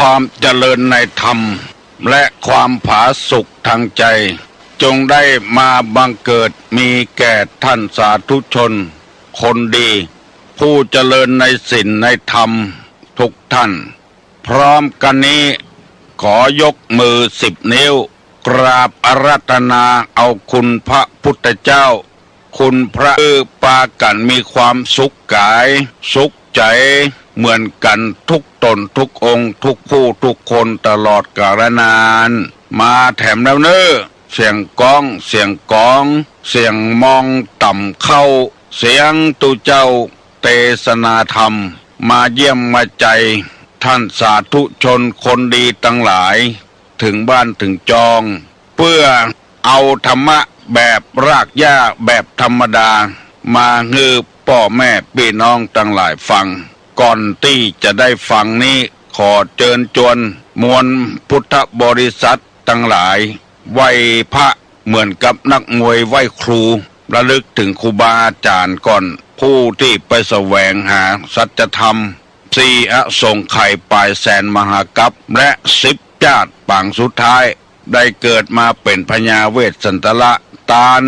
ความเจริญในธรรมและความผาสุกทางใจจงได้มาบังเกิดมีแก่ท่านสาธุชนคนดีผู้เจริญในศีลในธรรมทุกท่านพร้อมกันนี้ขอยกมือ10 นิ้วกราบอาราธนาเอาคุณพระพุทธเจ้าคุณพระปากันมีความสุขกายสุขใจเหมือนกันทุกตนทุกองค์ทุกผู้ทุกคนตลอดกาลนานมาแถมแล้วเนอเสียงก้องเสียงกองเสียงมองต่ำเข้าเสียงตุเจ้าเทศนาธรรมมาเยี่ยมมาใจท่านสาธุชนคนดีทั้งหลายถึงบ้านถึงจองเพื่อเอาธรรมะแบบรากหญ้าแบบธรรมดามาฮือพ่อแม่พี่น้องทั้งหลายฟังก่อนที่จะได้ฟังนี้ขอเชิญชวนมวลพุทธบริษัททั้งหลายไหว้พระเหมือนกับนักมวยไหว้ครูระลึกถึงครูบาอาจารย์ก่อนผู้ที่ไปแสวงหาสัจธรรม4 อสงไขยปลายแสนมหากัปและ10 ชาติปางสุดท้ายได้เกิดมาเป็นพญาเวสสันตละตาล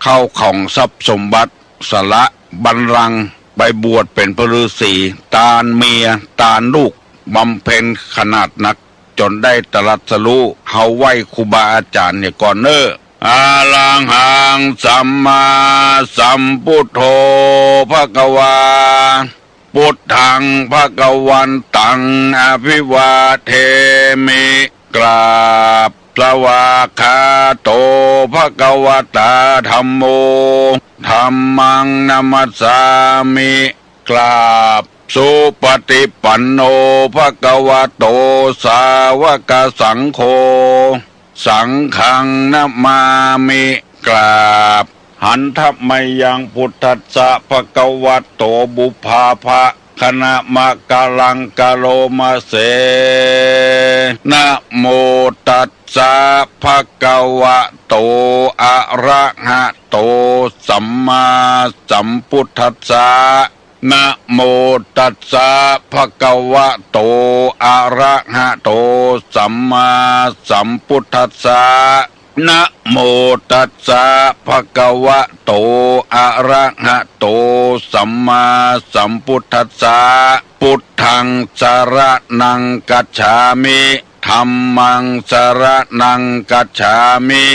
เข้าของทรัพย์สมบัติสละบัลลังก์ไปบวชเป็นพระฤาษีตาลเมียตาลลูกบำเพ็ญขนาดหนักจนได้ตรัสรู้เฮาไหว้ครูบาอาจารย์เนี่ยก่อนเนออาลังหังสัมมาสัมพุทโธภควาพุทธังภวันตังอภิวาเทมิกราบสวากขาโตภควตาธัมโมธัมมังนัมมัสสามิกราบสุปฏิปันโนภควโตสาวกสังโฆสังฆังนัมมามิกราบหันทัพไมยังพุทธัสสะภควโตบุพาภะคณะมะกาลังกาโลมาเสนะโมตัสสะภะคะวะโตอะระหะโตสัมมาสัมพุทธัสสะนะโมตัสสะภะคะวะโตอะระหะโตสัมมาสัมพุทธัสสะนะโมตัสสะภะคะวะโตอะระหะโตสัมมาสัมพุทธัสสะพุทธังสรณังกัจฉามิธัมมังสรณังกัจฉามิ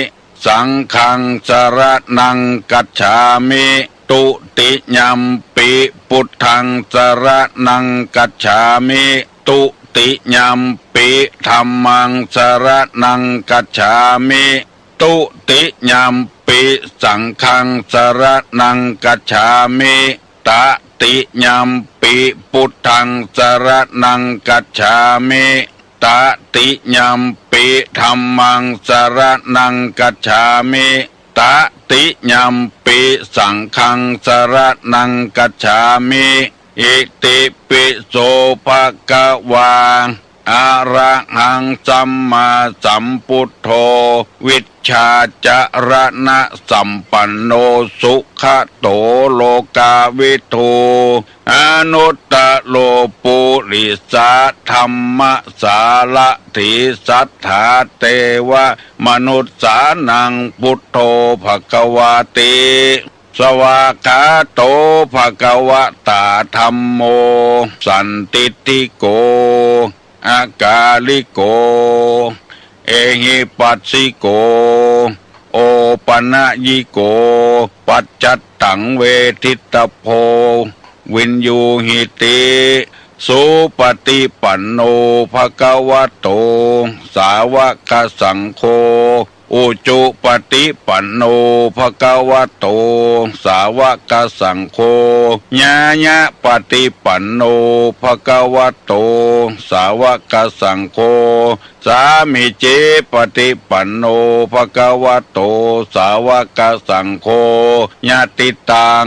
สังฆังสรณังกัจฉามิตุติยัมปิพุทธังสรณังกัจฉามิตุติยัมปิธัมมังสรณังกัจฉามิตุติยัมปิสังฆังสรณังกัจฉามิตติยัมปิพุทธังสรณังกัจฉามิตติยัมปิธัมมังสรณังกัจฉามิตติยัมปิสังฆังสรณังกัจฉามิอิติปิโสภะคะวาอะระหังสัมมาสัมพุทโธวิชชาจรณะสัมปันโนสุขโตโลกาวิทูอนุตตโลปุริสาธัมมสาละถิสัทธาเทวมนุษสานังพุทโธภควาติสวากขาโตภควตาธัมโมสันติติโกอากาลิโกเอหิปัสสิโกโอปนะยิโกปัจจัตตังเวทิตโพวินยูหิติสุปฏิปันโนภควโตสาวกสังโฆอุจุปฏิปันโนภควโตสาวกสังโฆญาญะปฏิปันโนภควโตสาวกสังโฆสามิเจปฏิปันโนภควโตสาวกสังโฆญาติตัง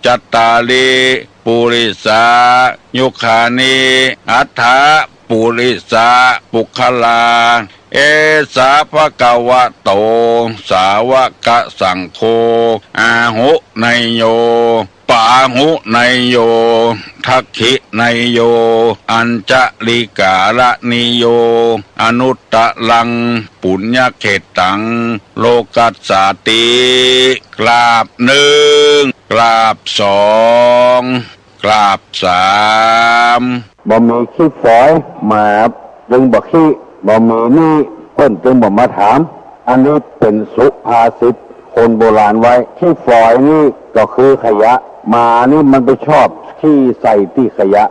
จัตตาลิปุริสายุคานิอัฏฐปุริสาปุคลาเอสาภะคะวะโตสาวกสังโฆอาหุนยโย ปาหุไนโยทักขิไนโยอัญจลิการะนิโยอนุตตะลังปุญญเขตังโลกัสสาติกราบหนึ่งกราบสองกราบสามบ่มีขี้ฝอยมาจึงบ่ขี้บ่มีนี่เพิ่นจึงบ่มาถามอันนี้เป็นสุภาษิตคนโบราณไว้ขี้ฝอยนี่ก็คือขยะหมานี่มันไปชอบขี้ใส่ที่ขยะ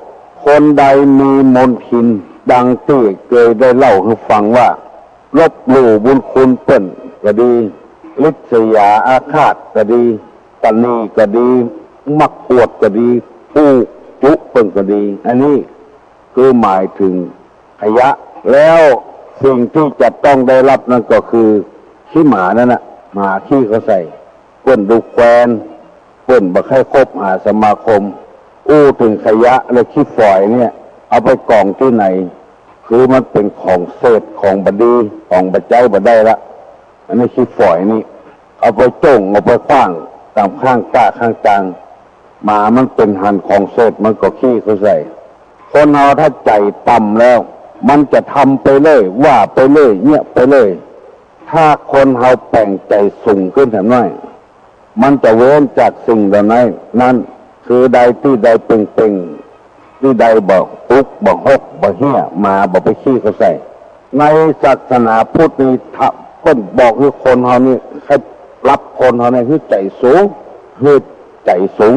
คนใดมีมนทินดังที่เคยได้เล่าให้ฟังว่าลบหลู่บุญคุณเปิ้นก็ดีลิษยาอาฆาตก็ดีตนีก็ดีมักปวดก็ดีผู้จุเปิ้นก็ดีอันนี้คือหมายถึงขยะแล้วสิ่งที่จะต้องได้รับนั่นก็คือขี้หมานั่นน่ะหมาขี้เขาใส่เปิ้นดูแควนเปิ้นบ่ให้คบหาสมาคมอู้ถึงขยะและขี้ฝอยเนี่ยเอาไปกองที่ไหนคือมันเป็นของเศษของบดีของบัจจัยบ่ได้ละอันนี้ขี้ฝอยนี่เอาไปจ้งเอาไปขว้างตามข้างก้าข้างกลางหมามันเป็นหันของเศษมันก็ขี้เขาใส่คนเราถ้าใจต่ำแล้วมันจะทำไปเลยว่าไปเลยเนี่ยไปเลยถ้าคนเราแป่งใจสูงขึ้นแถมน้อยมันจะเว้นจากสิ่งเหล่านั้นนั่นคือใดที่ใดเป่งๆที่ใดบอกปุ๊กบอกฮกบอกเหี้ยมาบอกไปขี้เขาใส่ในศาสนาพุทธนี่ถ้าคนบอกคือคนเรานี่ให้รับคนเราเนี่ยคือใจสูงคือใจสูง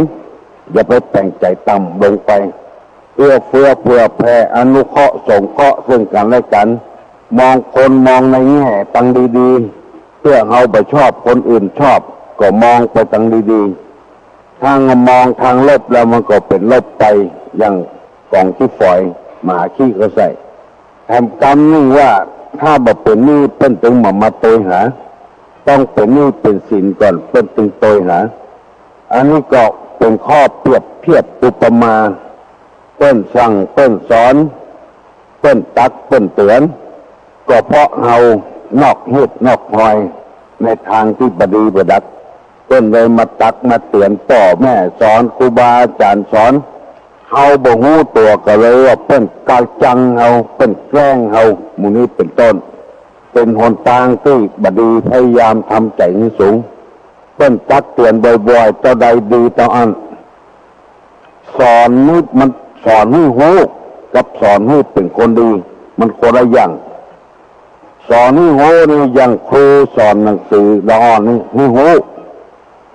อย่าไปแป่งใจต่ำลงไปเอื้อเฟื้อเผื่อแผ่อนุเคราะห์สงเคราะห์ซึ่งกันและกันมองคนมองในแง่ตั้งดีๆเพื่อเอาไปชอบคนอื่นชอบก็มองไปตั้งดีๆทางมองทางลบแล้วมันก็เป็นลบไปอย่างกองขี้ฝอยหมาขี้ก็ใส่แถมกรรมนี่ว่าถ้าบ่เป็นนี่เป็นถึงมาโตยหาต้องเป็นนี่เป็นศีลก่อนเป็นถึงโตยหาอันนี้ก็เป็นข้อเปรียบเทียบอุปมาเปิ้นสั่งเปิ้นสอนเปิ้นตักเปิ้นเตือนก็เพราะเฮานอกเหตุนอกหอยในทางที่บดีบดักเปิ้นเลยมาตักมาเตือนพ่อแม่สอนครูบาอาจารย์สอนเฮาบ่ฮู้ตัวก็เลยว่าเปิ้นกาจังเฮาเปิ้นแกล้งเฮาหมู่นี้เป็นต้นเป็นหนทางที่บดีพยายามทำใจให้สูงเปิ้นตักเตือนบ่อยๆเจ้าใดดีเจ้าอันสอนนี่มันสอนให้ฮู้กับสอนให้เป็นคนดีมันคนละอย่างสอนให้ฮู้นี่อย่างครูสอนหนังสือละอ่อนนี่ให้ฮู้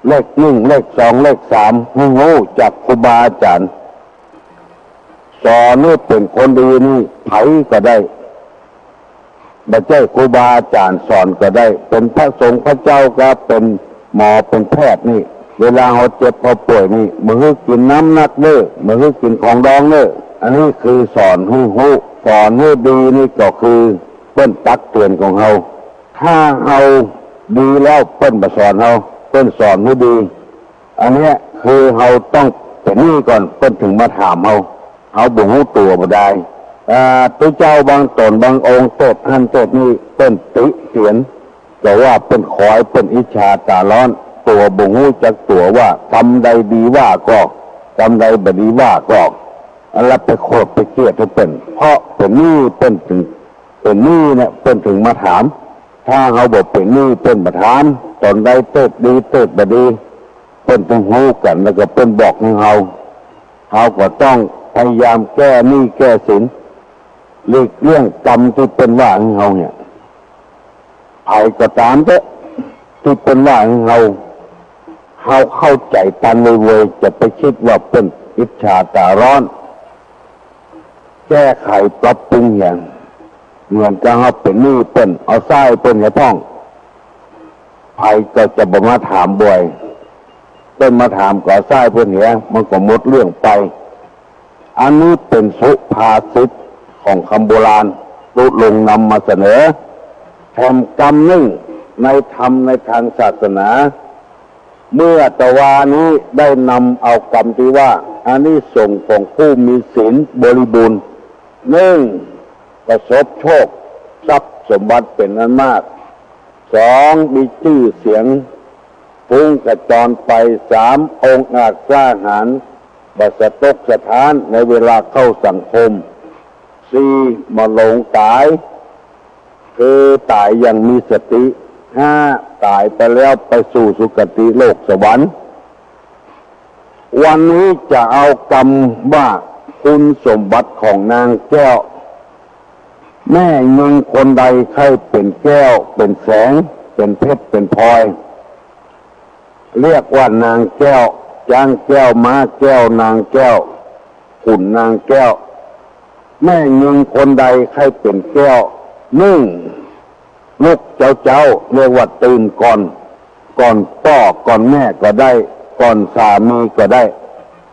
เลขหนึ่งเลขสองเลขสามให้ฮู้จากครูบาอาจารย์สอนให้เป็นคนดีนี่ไผก็ได้บ่ใช่ครูบาอาจารย์สอนก็ได้เป็นพระสงฆ์พระเจ้าก็เป็นหมอเป็นแพทย์นี่เวลาเขาเจ็บเขาป่วยนี่มือกินน้ำนักเด้อมือกินของดองเด้ออันนี้คือสอนให้ฮู้สอนให้ดีนี่ก็คือเปิ้นตักเตือนของเฮาถ้าเฮาดีแล้วเปิ้นบ่สอนเฮาเปิ้นสอนให้ดีอันนี้คือเฮาต้องเป็นนี่ก่อนเปิ้นถึงมาถามเฮาบ่ฮู้ตัวบ่ได้ตัวเจ้าบางตนบางองค์เติบหันเติบนี่เปิ้นติเตียนแต่ว่าเปิ้นคอยเปิ้นอิจฉาตาร้อนตัวบ่ฮู้จักตัวว่าทำใดดีว่าก็ทำใดบ่ดีว่าก็อันละไปโคตรไปเกลียดให้เป็นเพราะเป็นนี่เป็นถึงเป็นนี่เนี่ยเป็นถึงมาถามถ้าเขาบอกเป็นนี่เป็นมาถามตอนใดเติบดีเติบบ่ดีเป็นถึงฮู้กันแล้วก็เป็นบอกให้เขาก็ต้องพยายามแก้หนี้แก้สินหลีกเลี่ยงกรรมที่เป็นว่าให้เขาเนี่ยใครก็ตามเถอะที่เป็นว่าให้เขาเข้าใจตันเลยจะไปคิดว่าเป็นอิจฉาตาร้อนแก้ไขปรับปรุงอย่างเหมือนกับเขาเป็นหนี้เป็นเอาไส้เป็นให้พ้องใครก็จะบอกมาถามบ่อยเป็นมาถามก่อไส้เพื่อนเหี้ยมันก็หมดเรื่องไปอันนี้เป็นสุภาษิตของคำโบราณตุลงนำมาเสนอแถมกรรมหนึ่งในธรรมในทางศาสนาเมื่อตะวานี้ได้นำเอากรรมที่ว่าอานิสงส์ของผู้มีศีลบริบูรณ์หนึ่งประสบโชคทรัพย์สมบัติเป็นอันมากสองมีชื่อเสียง พุ่งกระจรไปสามองค์อาจกล้าหาญบัสตกสถานในเวลาเข้าสังคมสี่มาหลงตายคือตายอย่างมีสติห้าตายไปแล้วไปสู่สุคติโลกสวรรค์วันนี้จะเอากรรมว่าคุณสมบัติของนางแก้วแม่ยิงคนใดใครเป็นแก้วเป็นแสงเป็นเพชรเป็นพลอยเรียกว่านางแก้วจ้างแก้วม้าแก้วนางแก้วขุนนางแก้วแม่ยิงคนใดใครเป็นแก้วนึ่งลูกเจ้าเรียกว่าตื่นก่อนพ่อก่อนแม่ก็ได้ก่อนสามีก็ได้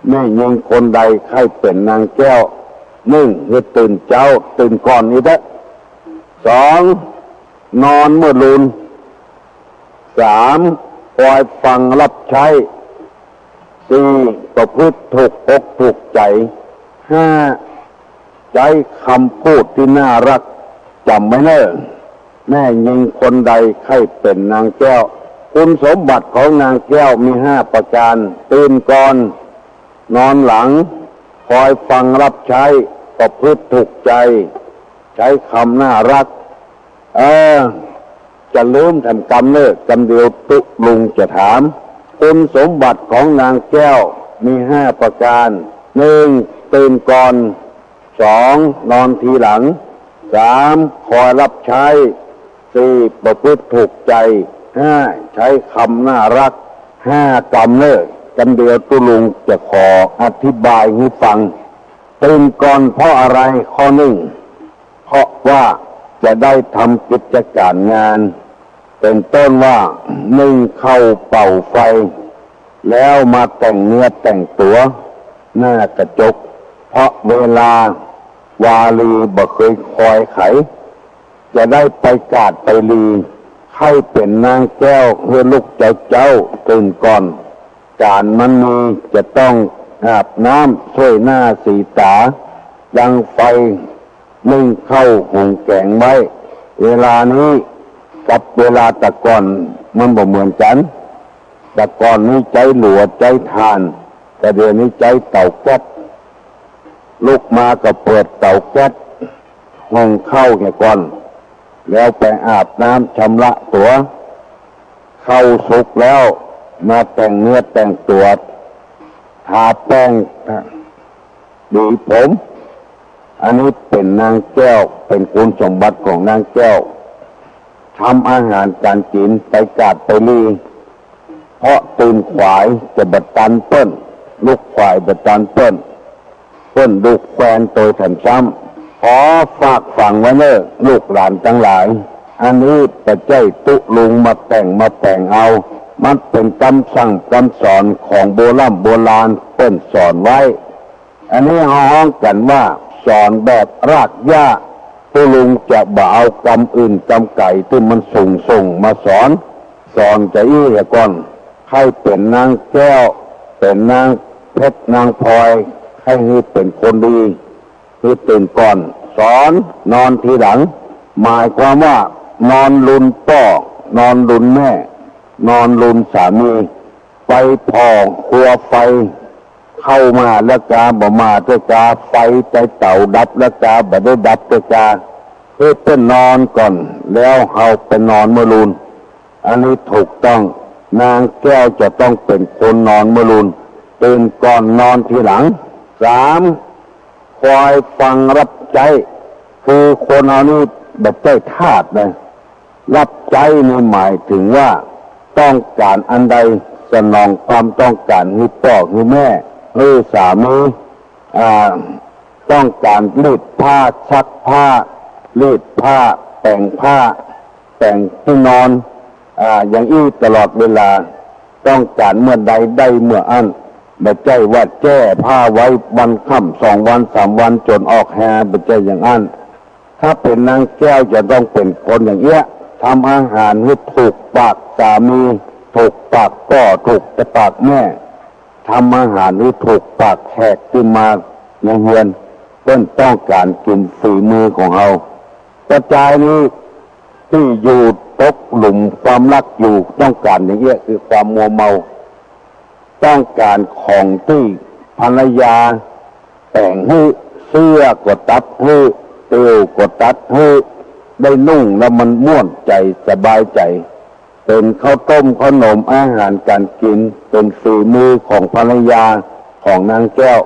แม่ยิงคนใดใครเป็นนางแก้วนึ่งคือตื่นเจ้าตื่นก่อนนี่ได้สองนอนเมื่อลืนสามคอยฟังรับใช้สี่ประพฤติถูกอกถูกใจห้าใช้คำพูดที่น่ารักจำไว้เนอะแม่ยิงคนใดใครเป็นนางแก้วคุณสมบัติของนางแก้วมีห้าประการตื่นก่อนนอนหลังคอยฟังรับใช้ประพฤติถูกใจใช้คำน่ารักจะลืมทำกรรมเนอะกรรมเดียวตุลุงจะถามคุณสมบัติของนางแก้วมีห้าประการหนึ่งตื่นก่อนสองนอนทีหลังสามคอยรับใช้สี่ประพฤติถูกใจห้าใช้คำน่ารักห้ากรรมเนอะกรรมเดียวตุลุงจะขออธิบายให้ฟังตื่นก่อนเพราะอะไรข้อหนึ่งเพราะว่าจะได้ทำกิจการงานเป็นต้นว่าหนึ่งเข้าเป่าไฟแล้วมาแต่งเนื้อแต่งตัวหน้ากระจกเพราะเวลาวาลีบ่เคยคอยไขจะได้ไปกาดไปลีให้เป็นนางแก้วเพื่อลูกเจ้าตื่นก่อนการมันมีจะต้องอาบน้ำช่วยหน้าสีตาดังไฟนึ่งเข้าหุงแกงไว้เวลานี้กับเวลาตะก่อนมันบ่เหมือนกันตะก่อนนี้ใจหลัวใจทานแต่เดี๋ยวนี้ใจเต่าแก๊สลุกมาก็เปิดเต่าแก๊สห้องเข้าแค่ก่อนแล้วไปอาบน้ำชำระตัวเข้าสุกแล้วมาแต่งเนื้อแต่งตัวทาแป้งดีผมอันนี้เป็นนางแก้วเป็นคุณสมบัติของนางแก้วทำอาหารการกินไปกาดไปลีเพราะตื่นขวายจะบัดตันเปิ้นลูกขวายบัดตันเปิ้นลูกแฟนโตถันซ้ำขอฝากฝังไว้เนอะลูกหลานทั้งหลายอันนี้ปัจจัยตุลุงมาแต่งเอามันเป็นคำสั่งคำสอนของโบราณเปิ้นสอนไว้อันนี้ห้องกันว่าสอนแบบรากหญ้าตุลุงจะบ่เอากรรมอื่นกรรมไก่ที่มันส่งมาสอนจะอี้ก่อนให้เป็นนางแก้วเป็นนางเพชรนางพลอยให้เป็นคนดีคือตื่นก่อนสอนนอนทีหลังหมายความว่านอนลุนพ่อนอนลุนแม่นอนลุนสามีไปพอครัวไฟเข้ามาแล้วกาบ่มาเจ้ากาไฟใจเต่าดับแล้วกาบ่ได้ดับเจ้ากาเพื่อเป็นนอนก่อนแล้วเอาไปนอนเมื่อลุนอันนี้ถูกต้องนางแก้วจะต้องเป็นคนนอนเมื่อลุนตื่นก่อนนอนทีหลังสามคอยฟังรับใจคือคนเอานี่แบบใจธาตุนะรับใจนี่หมายถึงว่าต้องการอันใดสนองความต้องการให้พ่อให้แม่ให้สามีต้องการรีดผ้าซักผ้ารีดผ้าแต่งผ้าแต่งที่นอนอย่างอี้ตลอดเวลาต้องการเมื่อใดได้เมื่ออันไม่ใช่ว่าแก้ผ้าไว้วันค่ำ2 วัน3 วันจนออกแฮไม่ใช่อย่างอันถ้าเป็นนางแก้วจะต้องเป็นคนอย่างเงี้ยทำอาหารให้ถูกปากสามีถูกปากพ่อถูกปากแม่ทำอาหารให้ถูกปากแขกที่มาในเรือนเพื่อต้องการกินฝีมือของเรากระจายนี้ที่อยู่ ตกหลุมความรักอยู่ต้องการอย่างเงี้ยคือความมัวเมาต้องการของที่ภรรยาแต่งให้เสื้อก็ตัดให้เตียวก็ตัดให้ได้นุ่งแล้วมันม่วนใจสบายใจเป็นข้าวต้มขนมอาหารการกินเป็นฝีมือของภรรยาของนางแก้ว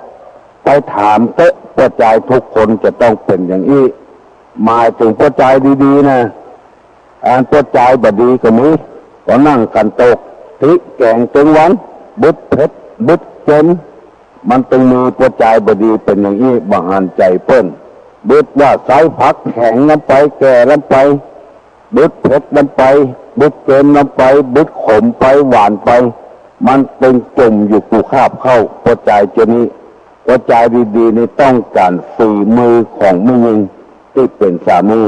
ไปถามเตะประจายทุกคนจะต้องเป็นอย่างนี้หมายถึงประจายดีๆนะอันประจายบดีก็มีก็นั่งกันโตกทิแกงตึงวันบึดเพชรบึดเจนมันต้องมีประจายบดีเป็นอย่างนี้บางอันใจเปิ้นบึดว่าสายผักแข็งน้ำไปแก่น้ำไปบึดเพชรน้ำไปบึดเจนน้ำไปบึดขมไปหวานไปมันเป็นจมอยู่กูคาบเข้าประจายเจนี้ประจายดีๆนี่ต้องการฝีมือของมือที่เป็นสามี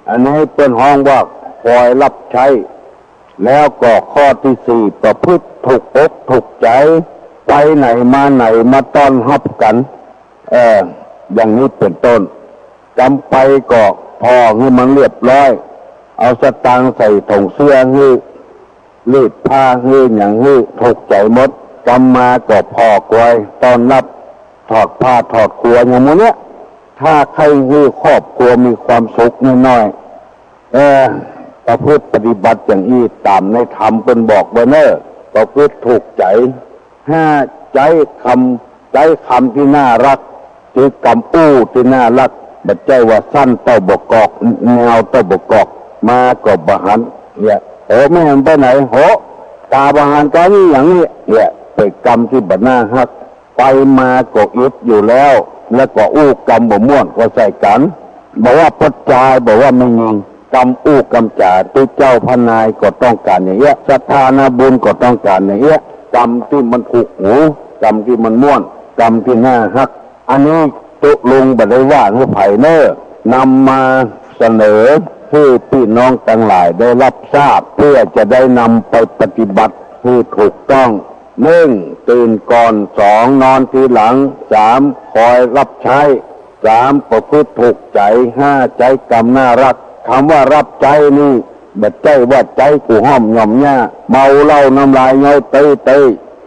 อันนี้เป็นห้องว่าคอยรับใช้แล้วก็ข้อที่สี่ประพฤติถูกอกถูกใจไปไหนมาไหนมาต้อนรับกันอย่างนี้เป็นต้นจำไปก็พอให้มันเรียบร้อยเอาสตางค์ใส่ถุงเสื้อให้รีดผ้าให้อย่างให้ถูกใจหมดจำมาก็พอกไว้ต้อนรับถอดผ้าถอดครัวอย่างนี้ถ้าใครให้ครอบครัวมีความสุขน้อยๆประพฤติปฏิบัติอย่างนี้ตามในธรรมเป็นบอกไว้เนอะประพฤติถูกใจห้าใจคำที่น่ารักคือกำอู้ที่น่ารักบัดใจว่าสั้นเต้าบกกอกแนวเต้าบกกอกมาก็บหันเนี่ยไม่เห็นไปไหนตาบหันกันอย่างนี้เนี่ยเป็นกรรมที่บัดหน้าฮักไปมาก็อิดอยู่แล้วก็อู้กรรมบ่ม่วนก็ใส่กันบอกว่าปัจจายบอกว่าไม่ยิงกรรมอู้กรรมจ่าตัวเจ้าพนายก็ต้องการอย่างเงี้ยศรัทธานาบุญก็ต้องการอย่างเงี้ยกรรมที่มันถูกหูกรรมที่มันม่วนกรรมที่น่าฮักอันนี้ตุลุงบัดได้ว่าให้ไผ่เนอร์นำมาเสนอให้พี่น้องทั้งหลายได้รับทราบเพื่อจะได้นำไปปฏิบัติให้ถูกต้อง1ตื่นก่อน2นอนทีหลัง3คอยรับใช้3ประพฤติถูกใจ5ใจกรรมน่ารักคำว่ารับใจนี่บัดใจว่าใจกูห้อมหย่อมหญ้าเมาเหล้าน้ำลายเงาเตย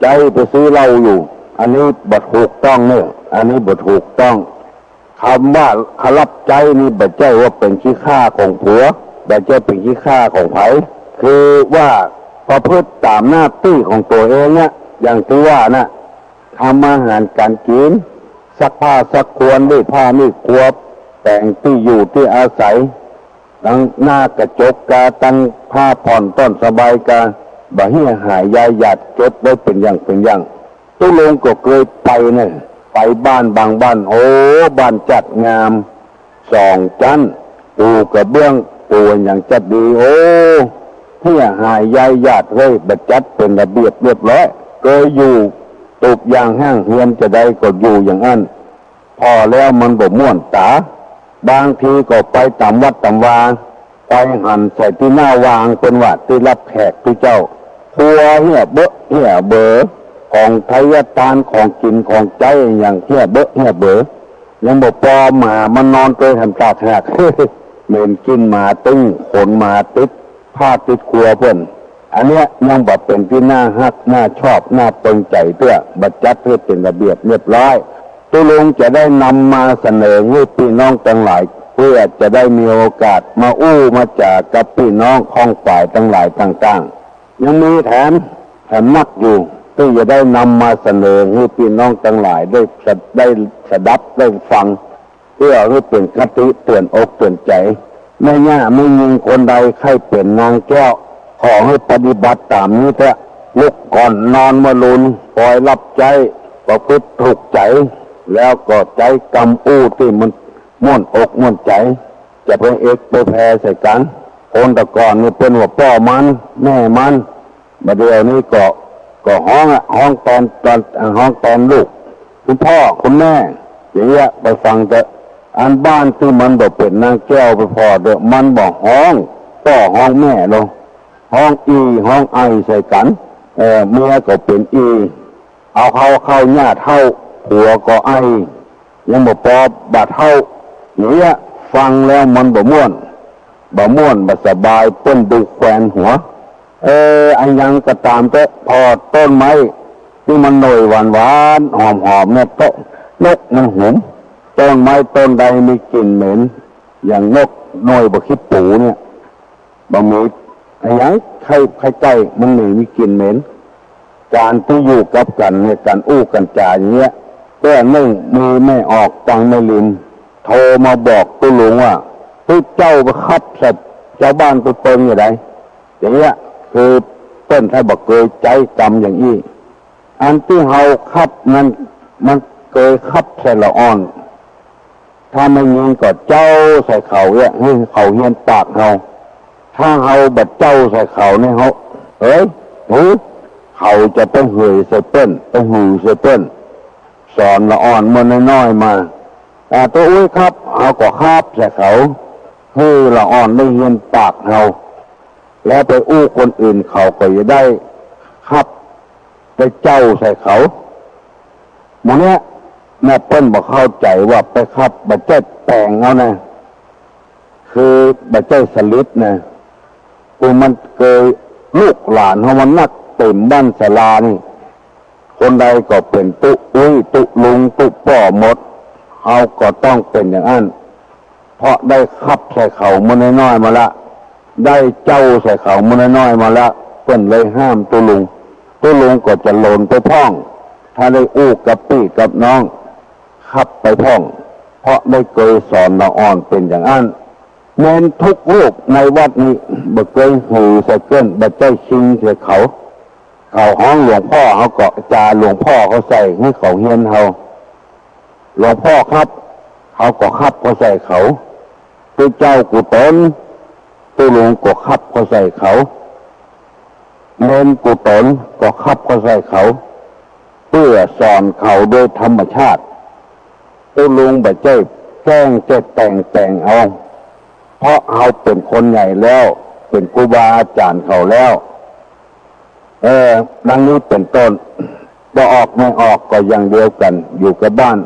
ใจไปซื้อเหล้าอยู่อันนี้บัดถูกต้องเนี่ยอันนี้บัดถูกต้องคำว่าขรับใจนี่บัดใจว่าเป็นขี้ข้าของผัวบัดใจเป็นขี้ข้าของไผคือว่าประพฤติตามหน้าที่ของตัวเองเนี่ยอย่างที่ว่านะทำอาหารการกินซักผ้าซักควรด้วยผ้านี่ควบแต่งที่อยู่ที่อาศัยตั้งหน้ากระจกกาตั้งผ้าผ่อนต้นสบายกาบ่เหี้ยหายยายหยาดเก็บไว้เป็นอย่างตู้ลงก็เคยไปเนี่ยไปบ้านบางบ้านบ้านจัดงาม2 ชั้นปูกระเบื้องปูอย่างจัดดีเหี้ยหายยายหยาดเลยบัดจัดเป็นระเบียบเรียบร้อยเคยอยู่ตุกอย่างห้างเฮียนจะได้ก็อยู่อย่างนั้นพอแล้วมันบ่ม่วนตาบางทีก็ไปตามวัดตามวาไปหั่นใส่ที่หน้าวางเป็นวัดที่รับแขกที่เจ้าครัวเหี้ยเบอของไทยทานของกินของใจอย่างเหี้ยเบอยังบ่พอหมามานอนตัวทำตาแทกเหม็นกินหมาตึ้งขนหมาติดผ้าติดครัวเพิ่นอันเนี้ยยังบ่เป็นที่น่าฮักน่าชอบน่าปึงใจเพื่อบัดจัดเพื่อเป็นระเบียบเรียบร้อยตุลุงจะได้นำมาเสนอให้พี่น้องทั้งหลายเพื่อจะได้มีโอกาสมาอู้มาจากกับพี่น้องของฝ่ายทั้งหลายต่างๆยังมีแถมนักอยู่ที่จะได้นำมาเสนอให้พี่น้องทั้งหลายได้สดับได้ฟังเพื่อให้เป็นคติเตือนอกเตือนใจไม่ย่าไม่ยิงคนใดใครเป็นนางแก้วขอให้ปฏิบัติตามนี้เถอะลุกก่อนนอนมาลุนคอยรับใจประพฤติถูกใจแล้วก็ใจกรรมอู้ที่มันม่วนอกม่วนใจจะเป็นเอกไปแพ้ใส่กันคนแต่ก่อนนี่เป็นว่าพ่อมันแม่มันมาเดี๋ยวนี้ก็ห้องตอนลูกคุณพ่อคุณแม่อย่างเงี้ยไปฟังแต่อันบ้านที่มันบอกเป็นนางแก้วไปพอเด้อมันบอกห้องพ่อห้องแม่ลงห้องอีห้องไอใส่กันเมียก็เป็นอีเอาเข้าญาติเท่าผัวก็ไอยังบอกปอบบาดเท่าอย่างเงี้ยฟังแล้วมันบ่ม่วน บ่ม่วนบ่สบายเปิ้นดูแควนหัวอันยังก็ตามแต่พอต้นไม้ที่มันหน่อยหวานๆหอมๆเนี่ยก็นกมันหุมต้นไม้ต้นใดมีกลิ่นเหม็นอย่างนกน้อยบ่คิดปูเนี่ยบ่มีอันยังใครใกล้มันไม่มีกลิ่นเหม็นการที่อยู่กับกันเนี่ยการอู้กันจาอย่างเงี้ยแต่นึ่งมือไม่ออกตังไม่ลินโทรมาบอกตุลุงว่าที่เจ้าไปคับสัตว์ชาวบ้านตัวเปิงอย่างไรอย่างเงี้ยคือเต้นให้บอกเคยใจจำอย่างนี้อันที่เฮาคับนั้นมันเคยคับใส่ละอ่อนถ้าไม่ยิงก็เจ้าใส่เขาเนี่ยให้เขาเฮียนปากเฮาถ้าเฮาบัดเจ้าใส่เขาเนี่ยเฮาเขาจะไปเหยใส่เปิ้นไปหูใส่เปิ้นสอนละอ่อนมันน้อยๆมาตัวอุ้ยครับเฮาก็คาบใส่เขาให้ละอ่อนไม่เฮียนปากเฮาแล้วไปอู้คนอื่นเขาก็จะได้คับไปเจ้าใส่เขาหมดเนี้ยแม่เปิ้นบอกเข้าใจว่าไปคับบัดเจ็ดแปลงเอานะคือบัดเจ็ดสลิดนะกูมันเคยลูกหลานเขามันนักเต็มบ้านศาลานี่คนใดก็เป็นตุอุ้ยตุลุงตุป่อหมดเขาก็ต้องเป็นอย่างนั้นเพราะได้คับใส่เขามันน้อยๆมาละได้เจ้าใส่เขามันน้อยๆมาละเปิ้นเลยห้ามตุลุงก็จะโลนไปพ่องถ้าได้อู้กับพี่กับน้องคับไปพ่องเพราะได้เคยสอนละอ่อนเป็นอย่างนั้นเน้นทุกรูปในวัดนี้บ่เคยหูใส่เกินบ่ใจชิงใส่เขาห้องหลวงพ่อเขาก็จาหลวงพ่อเขาใส่ให้เขาเฮียนเขาหลวงพ่อครับเขาก็คับเขาใส่เขาตัวเจ้ากุตนตัวหลวงก็คับเขาใส่เขาเน้นกุตนก็คับเขาใส่เขาเพื่อสอนเขาโดยธรรมชาติตัวลุงบ่ใจแกล้งจะแต่งเอาเพราะเขาเป็นคนใหญ่แล้วเป็นครูบาอาจารย์เขาแล้วดังนี้เป็นต้นจะออกไม่ออกก็อย่างเดียวกันอยู่กับบ้าน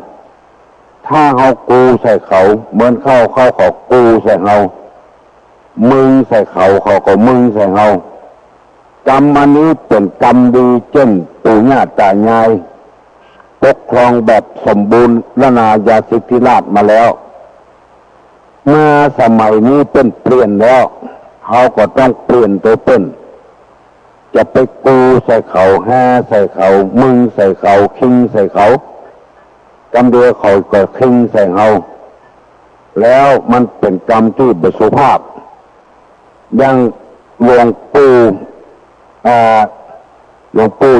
ถ้าเขากูใส่เขาเหมือนเขากูใส่เขามึงใส่เขาก็มึงใส่เขากรรมอันนี้เป็นกรรมดีเช่นปู่ย่าตายายปกครองแบบสมบูรณ์ละนายาสิทธิราชมาแล้วมาสมัยนี้เป็นเปลี่ยนแล้วเขาก็ต้องเปลี่ยนตัวเปิ้นจะไปกูใส่เขาแห่ใส่เขามึงใส่เขาคิงใส่เขากรรมเดียวเขาก็คิงใส่เขาแล้วมันเป็นกรรมที่บสุภาพยังหลวงปู่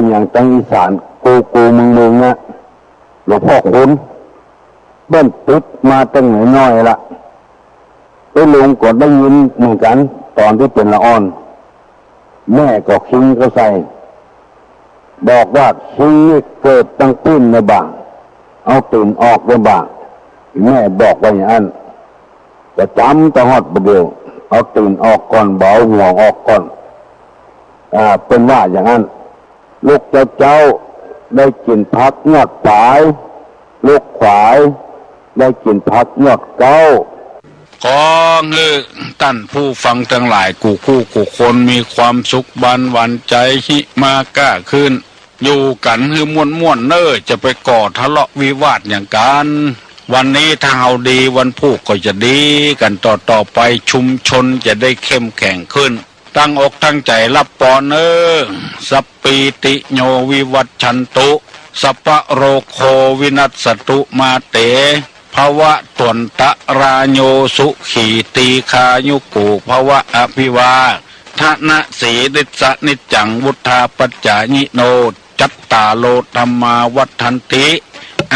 อย่างตังอีสานกูมึงนะหลวงพ่อคุณเบิ้ลติดมาตั้งน้อยละตัวลุงก็ได้ยินเหมือนกันตอนที่เป็นละอ่อนแม่ก็คิงเขาใส่บอกว่าคิงนี่เกิดตั้งปิ้นในบ่างเอาตื่นออกในบ่างแม่บอกว่าอย่างนั้นจะจำตะหอดประเดียวเอาตื่นออกก่อนเบาหัวออกก่อนเป็นว่าอย่างนั้นลูกเจ้าได้กินพักยอดฝายลูกขวายได้กินพักยอดเก้าขอเงือท่านผู้ฟังทั้งหลายกูคนมีความสุขบันหวันใจหิมากล้าขึ้นอยู่กันคือม่วนเน้อจะไปก่อทะเลาะวิวาทอย่างกันวันนี้ถ้าเอาดีวันพุธก็จะดีกันต่อไปชุมชนจะได้เข้มแข็งขึ้นตั้งอกตั้งใจรับปอนสัปปีติโยวิวัชชันตุสัพพะโรโควินัสสตุมาเตภวะตวนตะราโยสุขีตีคายุกูภวะอภิวาทนะสีดิสนิจจังวุธาปัจจายิโนจัตตาโลธรรมาวัฏันติ